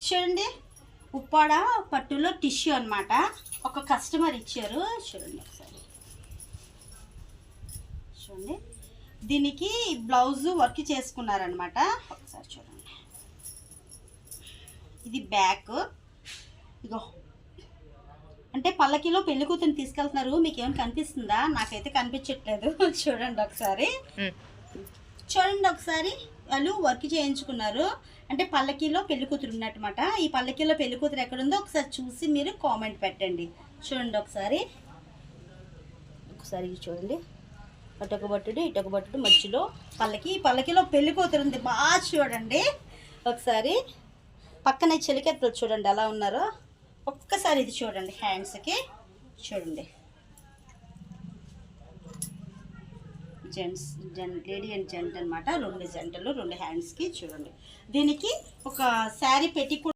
చూడండి, ఉప్పాడ పట్టులో టిష్యూ అనమాట. ఒక కస్టమర్ ఇచ్చారు. చూడండి ఒకసారి, చూడండి దీనికి బ్లౌజు వర్క్ చేసుకున్నారనమాట. ఒకసారి చూడండి, ఇది బ్యాక్. ఇగో అంటే పల్లకిలో పెళ్లి కూతురు తీసుకెళ్తున్నారు. మీకు ఏమైనా కనిపిస్తుందా? నాకైతే కనిపించట్లేదు. చూడండి ఒకసారి, చూడండి ఒకసారి. వాళ్ళు వర్క్ చేయించుకున్నారు. అంటే పల్లకిలో పెళ్లి కూతురు ఉన్నట్టుమాట. ఈ పల్లకిలో పెళ్లి కూతురు ఎక్కడుందో ఒకసారి చూసి మీరు కామెంట్ పెట్టండి. చూడండి ఒకసారి, ఒకసారి చూడండి. అటొక బట్టుడు ఇటొక బట్టుడు మధ్యలో పల్లకి. ఈ పల్లకిలో పెళ్లి కూతురు ఉంది. బాగా చూడండి ఒకసారి. పక్కన చెలికెత్తలు చూడండి ఎలా ఉన్నారో. ఒక్కసారి ఇది చూడండి, హ్యాండ్స్కి చూడండి. లేడీ అండ్ జెంట్ అనమాట. 2 జంటలు 2 హ్యాండ్స్కి చూడండి. దీనికి ఒక శారీ పెట్టి